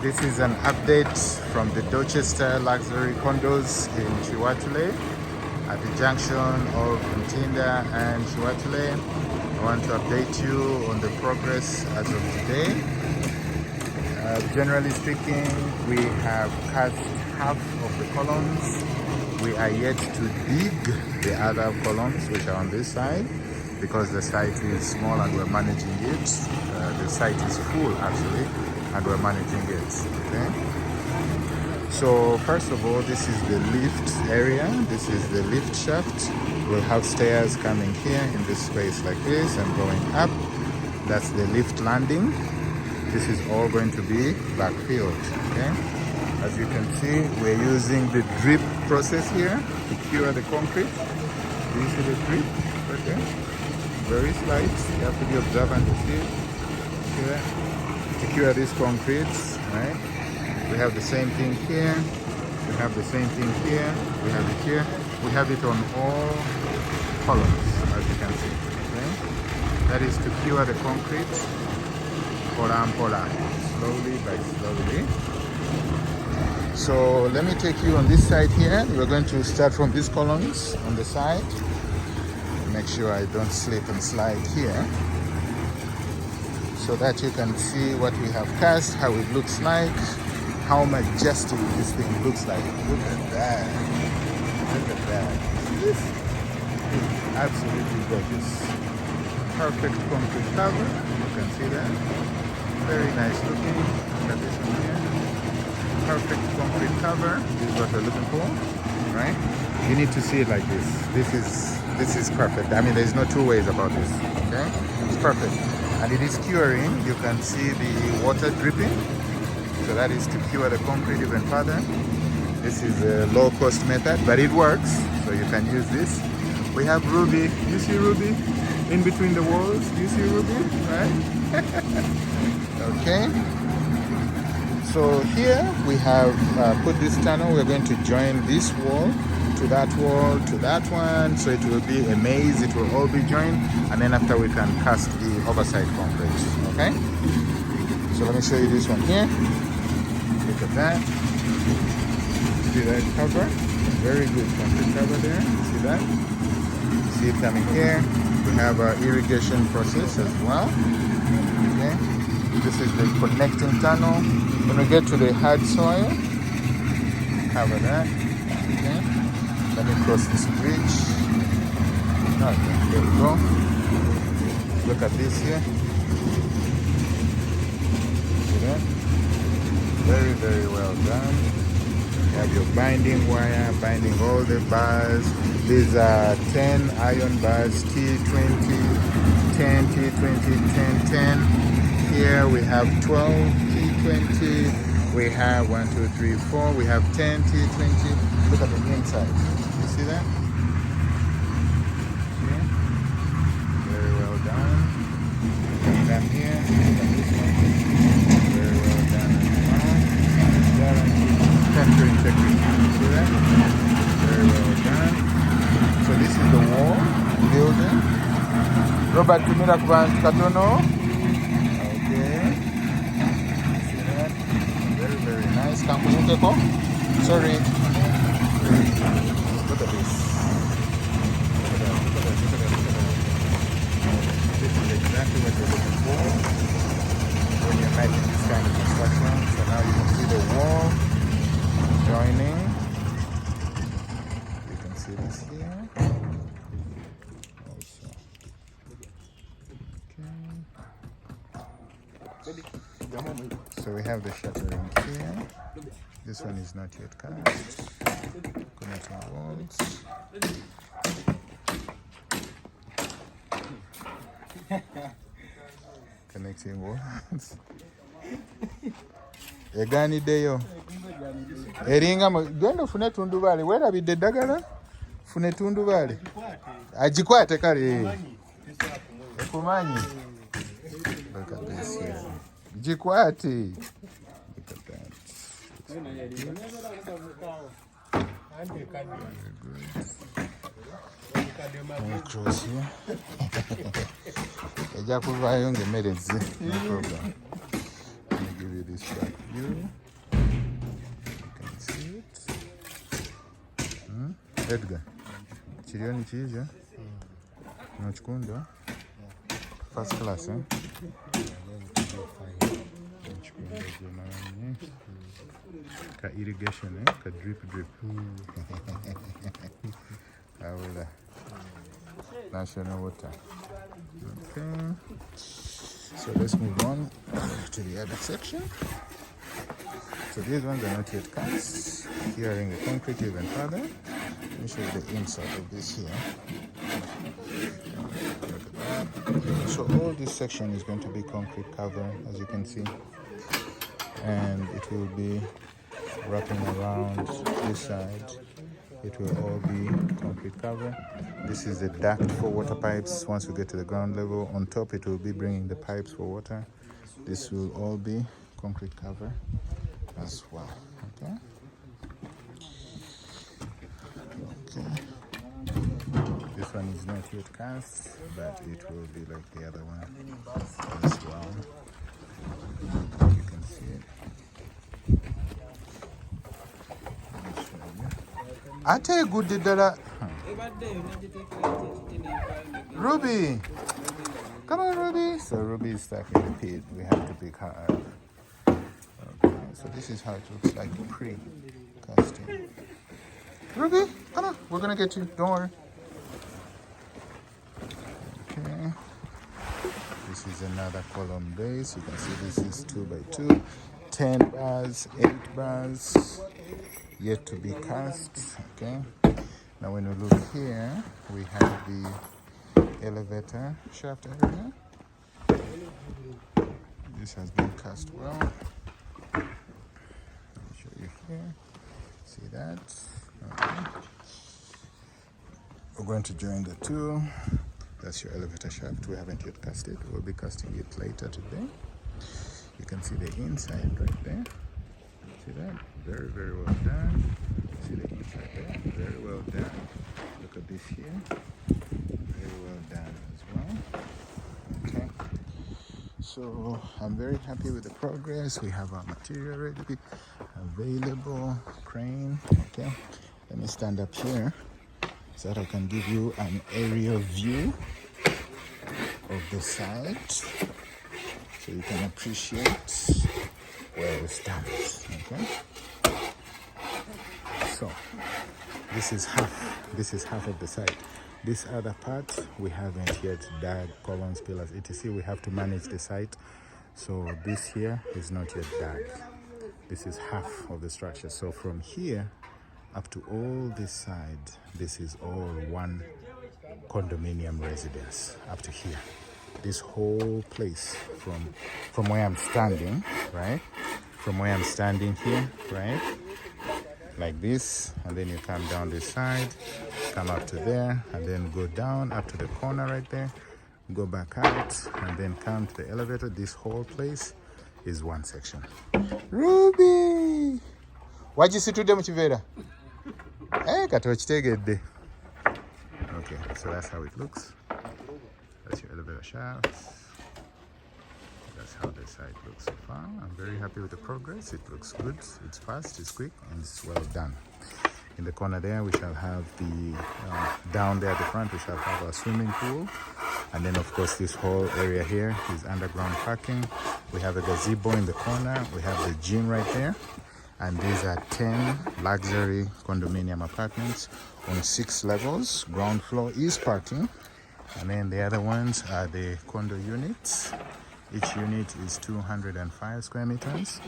This is an update from the Dorchester Luxury condos in Kiwatule at the junction of Mtinda and Kiwatule. I want to update you on the progress as of today. Generally speaking, we have cast half of the columns. We are yet to dig the other columns which are on this side because the site is small and we're managing it. The site is full actually and we're managing it. Okay. So first of all, this is the lift area. This is the lift shaft. We'll have stairs coming here in this space like this and going up. That's the lift landing. This is all going to be backfilled. Okay. As you can see, we're using the drip process here to cure the concrete. Do you see the drip? Okay. Very slight. You have to be observant to see it. Here. To cure these concretes, right? We have the same thing here. We have the same thing here. We have it here. We have it on all columns, as you can see. Okay? That is to cure the concrete. Pola, slowly by slowly. So let me take you on this side here. We're going to start from these columns on the side. Make sure I don't slip and slide here, so that you can see what we have cast, how it looks like, how majestic this thing looks like. Look at that. Look at that. This is absolutely gorgeous. Perfect concrete cover. You can see that. Very nice looking. Look at this one here. Perfect concrete cover. This is what we're looking for, right? You need to see it like this. This is perfect. I mean, there's no two ways about this. Okay, it's perfect, and it is curing. You can see the water dripping, so that is to cure the concrete even further. This is a low-cost method, but it works, so you can use this. We have ruby. You see ruby in between the walls? You see ruby, right? Okay. So here we have put this tunnel. We're going to join this wall to that wall to that one, so it will be a maze. It will all be joined, and then after we can cast the overside concrete. Okay. So let me show you this one here. Look at that. See that cover? Very good concrete cover there. See that? See it coming here. We have our irrigation process as well. Okay. This is the connecting tunnel. When we get to the hard soil, cover that. Okay. Let me cross this bridge. Okay, there we go. Look at this here. See that? Very, very well done. You have your binding wire, binding all the bars. These are 10 iron bars, T20, 10, T20, 10, 10. Here we have 12 T20. We have 1, 2, 3, 4. We have 10 T20. Look at the inside. You see that? Yeah. Very well done. Come here. Look at this one. Very well done as well. Guaranteed structure integrity. See that? Very well done. So this is the wall building. Robert, tumira kubantu katono. Very nice. Sorry. Look at this. Look at that. This is exactly what you're looking for when you're making this kind of construction. So now you can see the wall joining. You can see this here. Also. Okay. So we have the shuttering here. This one is not yet cast. Connecting walls. Connecting walls. Eganideyo. Eringa genda fune tundubale. Werabidde eddagala? Fune tundubale. Agikwate kale. Ekumanyi. Look at this here. Jikwati. Look at that. Cross here. Ejja kuvaayo ng'emmere nze. No problem. Let me give you this back. view. You can see it. Edgar, chirioni chijo? Nochikundo? First class, eh? Ka irrigation, eh? Ka drip. National water. Okay. So let's move on to the other section. So these ones are not yet cast. Curing the concrete even further. Let me show you the inside of this here. So all this section is going to be concrete cover, as you can see, and it will be wrapping around this side. It will all be concrete cover. This is the duct for water pipes. Once we get to the ground level, on top it will be bringing the pipes for water. This will all be concrete cover as well. Okay. This one is not yet cast, but it will be like the other one as well. You can see it. Ate good dala. Ruby, come on, Ruby. So Ruby is stuck in the pit. We have to pick her up. Okay, so this is how it looks like pre-casting. Ruby, come on. We're gonna get you. Don't worry. Okay. This is another column base. You can see this is 2 by 2, 10 bars, 8 bars. Yet to be cast. Okay, now when we look here, we have the elevator shaft area. This has been cast well. Let me show you here. See that? Okay. We're going to join the two. That's your elevator shaft. We haven't yet cast it. We'll be casting it later today. You can see the inside right there. See that? Very, very well done. See the inside there? Very well done. Look at this here. Very well done as well. Okay. So I'm very happy with the progress. We have our material ready, available, crane. Okay. Let me stand up here so that I can give you an aerial view of the site so you can appreciate where we stand. Okay. So this is half of the site. This other part we haven't yet dug columns, pillars, etc. We have to manage the site. So this here is not yet dug. This is half of the structure. So from here up to all this side, this is all one condominium residence up to here. This whole place from where I'm standing, right? From where I'm standing here, right? Like this, and then you come down this side, come up to there, and then go down up to the corner right there, go back out, and then come to the elevator. This whole place is one section. Ruby! Wajisitude mchivera? Katochitegedde. Okay, so that's how it looks. That's your elevator shaft. That's how the site looks so far. I'm very happy with the progress. It looks good, it's fast, it's quick, and it's well done. In the corner there, we shall have the, down there at the front, we shall have our swimming pool. And then, of course, this whole area here is underground parking. We have a gazebo in the corner. We have the gym right there. And these are 10 luxury condominium apartments on 6 levels. Ground floor is parking. And then the other ones are the condo units. Each unit is 205 square meters.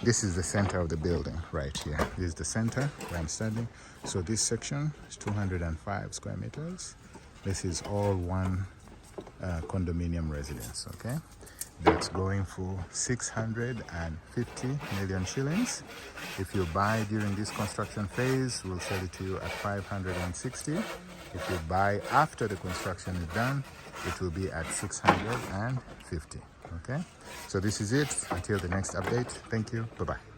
This is the center of the building right here. This is the center where I'm standing. So this section is 205 square meters. This is all one condominium residence, okay? That's going for 650 million shillings. If you buy during this construction phase, we'll sell it to you at 560. If you buy after the construction is done, it will be at 650. Okay, so this is it. Until the next update. Thank you. Bye-bye.